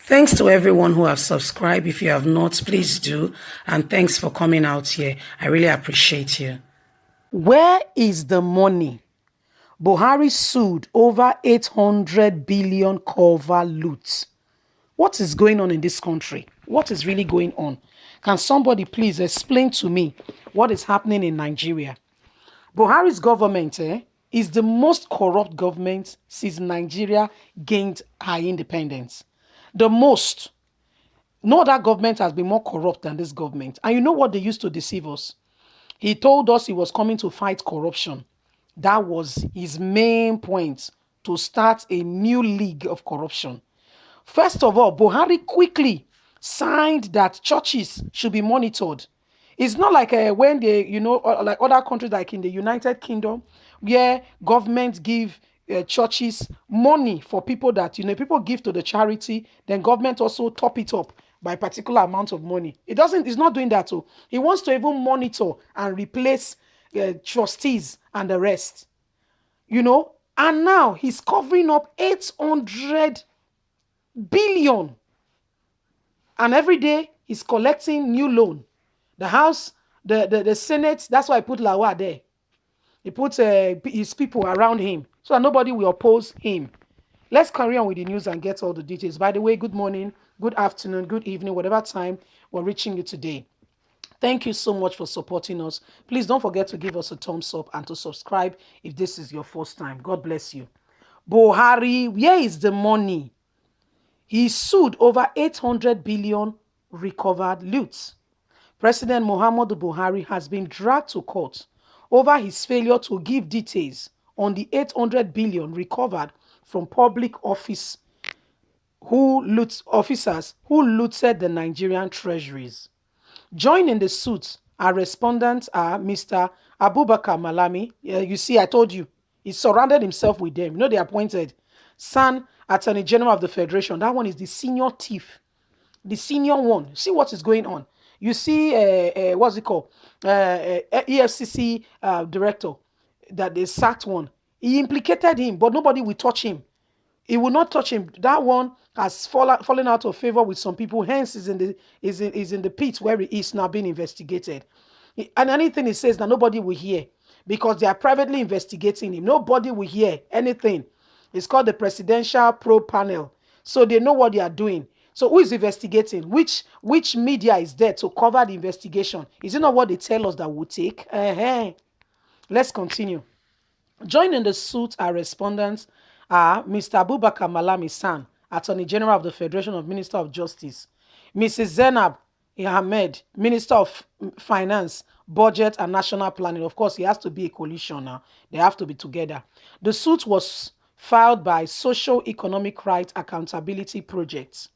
Thanks to everyone who have subscribed. If you have not, please do. And thanks for coming out here. I really appreciate you. Where is the money? Buhari sued over 800 billion cover loot. What is going on in this country? What is really going on? Can somebody please explain to me what is happening in Nigeria? Buhari's government is the most corrupt government since Nigeria gained her independence. The most. No other government has been more corrupt than this government. And you know what they used to deceive us? He told us he was coming to fight corruption. That was his main point, to start a new league of corruption. First of all, Buhari quickly signed that churches should be monitored. It's not like when they, like other countries like in the United Kingdom, where government give churches money for people that, people give to the charity, then government also top it up by a particular amount of money. It's not doing that. So he wants to even monitor and replace trustees and the rest, and now he's covering up 800 billion. And every day he's collecting new loan. The House, the Senate, that's why I put Lawa there. He puts his people around him so that nobody will oppose him. Let's carry on with the news and get all the details. By the way, good morning, good afternoon, good evening, whatever time we're reaching you today. Thank you so much for supporting us. Please don't forget to give us a thumbs up and to subscribe if this is your first time. God bless you. Buhari, where is the money? He sued over 800 billion recovered loot. President Muhammadu Buhari has been dragged to court over his failure to give details on the 800 billion recovered from public officers who looted the Nigerian treasuries. Joining the suit are respondents are Mr. Abubakar Malami. You see, I told you, he surrounded himself with them. They appointed San Attorney General of the Federation. That one is the senior thief, the senior one. See what is going on. You see, what's it called? EFCC director that they sacked one. He implicated him, but nobody will touch him. He will not touch him. That one has fallen out of favor with some people. Hence, is in the pit where he is now being investigated. And anything he says, that nobody will hear because they are privately investigating him. Nobody will hear anything. It's called the Presidential Probe Panel. So they know what they are doing. So who is investigating? Which media is there to cover the investigation? Is it not what they tell us that we'll take? Let's continue. Joining the suit are respondents are Mr. Abubakar Malami San, Attorney General of the Federation of Minister of Justice, Mrs. Zainab Ahmed, Minister of Finance, Budget and National Planning. Of course, he has to be a coalition now. They have to be together. The suit was filed by Social Economic Rights Accountability Project.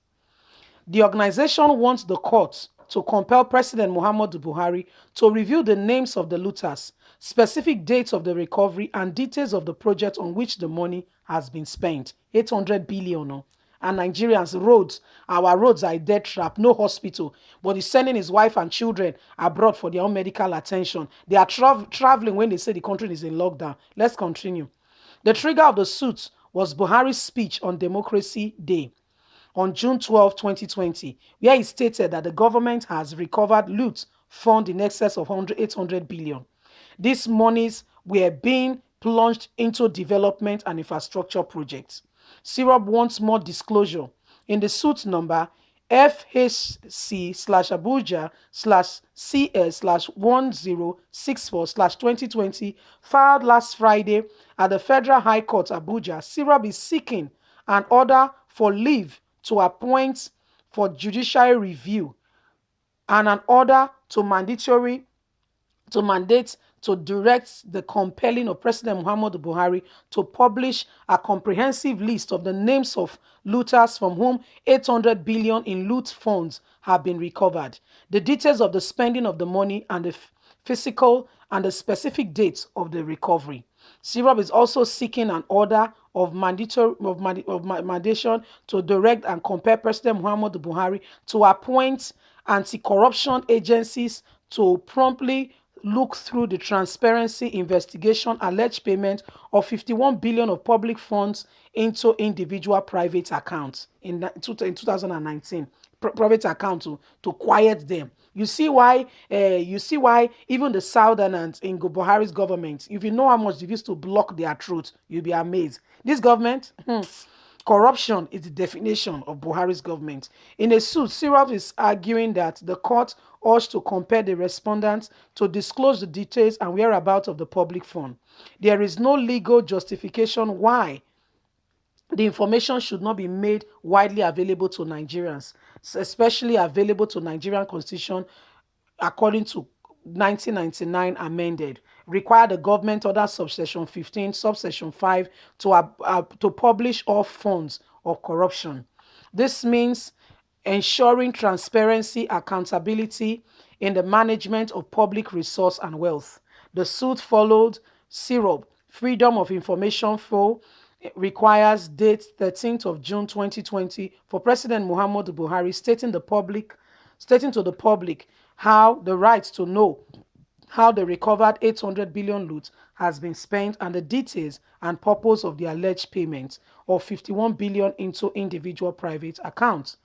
The organization wants the court to compel President Muhammadu Buhari to review the names of the looters, specific dates of the recovery, and details of the project on which the money has been spent. 800 billion. And Nigerians, our roads are a death trap, no hospital. But he's sending his wife and children abroad for their own medical attention. They are traveling when they say the country is in lockdown. Let's continue. The trigger of the suit was Buhari's speech on Democracy Day on June 12, 2020, where he stated that the government has recovered loot fund in excess of 800 billion. These monies were being plunged into development and infrastructure projects. Syrup wants more disclosure. In the suit number FHC/Abuja/CS/1064/2020 filed last Friday at the Federal High Court, Abuja, Syrup is seeking an order for leave to appoint for judicial review and an order to mandate to direct the compelling of President Muhammadu Buhari to publish a comprehensive list of the names of looters from whom 800 billion in loot funds have been recovered, the details of the spending of the money and the physical and the specific dates of the recovery. Syrup is also seeking an order of mandation to direct and compel President Muhammadu Buhari to appoint anti-corruption agencies to promptly look through the transparency investigation alleged payment of 51 billion of public funds into individual private accounts in 2019, private account to quiet them. You see why even the southerners in Buhari's government, if you know how much they used to block their truth, you'll be amazed. This government, corruption is the definition of Buhari's government. In a suit, Sirov is arguing that the court urged to compel the respondents to disclose the details and whereabouts of the public fund. There is no legal justification why the information should not be made widely available to Nigerians, especially available to Nigerian Constitution according to 1999 amended, require the government under subsection 15, subsection 5 to publish all funds of corruption. This means ensuring transparency, accountability in the management of public resource and wealth. The suit followed Syrup. Freedom of Information flow requires date 13th of June 2020 for President Muhammadu Buhari stating to the public how the right to know how the recovered 800 billion loot has been spent and the details and purpose of the alleged payment of 51 billion into individual private accounts.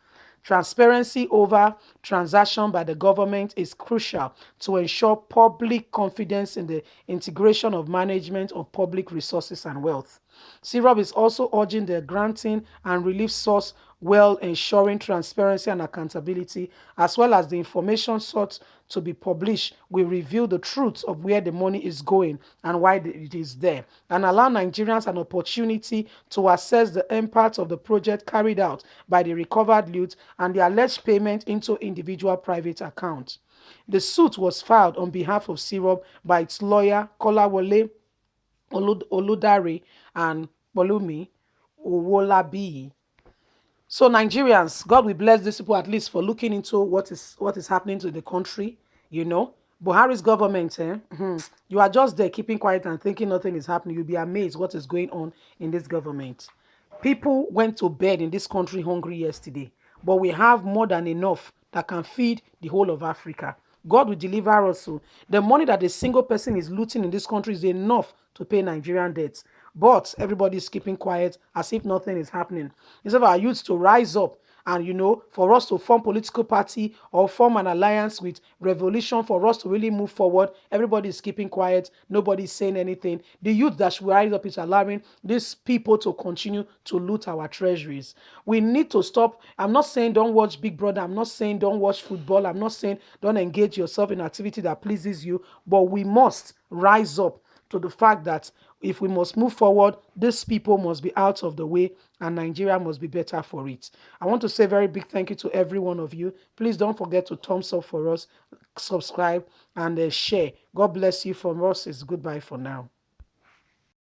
Transparency over transaction by the government is crucial to ensure public confidence in the integration of management of public resources and wealth. CROB is also urging the granting and relief source while ensuring transparency and accountability, as well as the information sought to be published will reveal the truth of where the money is going and why it is there, and allow Nigerians an opportunity to assess the impact of the project carried out by the recovered loot and the alleged payment into individual private accounts. The suit was filed on behalf of CROB by its lawyer Kolawole Oludare and Bolumi Owolabi. So Nigerians, God will bless these people at least for looking into what is happening to the country. Buhari's government, you are just there keeping quiet and thinking nothing is happening. You'll be amazed what is going on in this government. People went to bed in this country hungry yesterday, but we have more than enough that can feed the whole of Africa. God will deliver us. So the money that a single person is looting in this country is enough to pay Nigerian debts. But everybody is keeping quiet as if nothing is happening. Instead of our youth to rise up and, for us to form political party or form an alliance with revolution for us to really move forward, everybody is keeping quiet. Nobody is saying anything. The youth that should rise up is allowing these people to continue to loot our treasuries. We need to stop. I'm not saying don't watch Big Brother. I'm not saying don't watch football. I'm not saying don't engage yourself in activity that pleases you. But we must rise up to the fact that if we must move forward, these people must be out of the way and Nigeria must be better for it. I want to say a very big thank you to every one of you. Please don't forget to thumbs up for us, subscribe, and share. God bless you. From us, it's goodbye for now.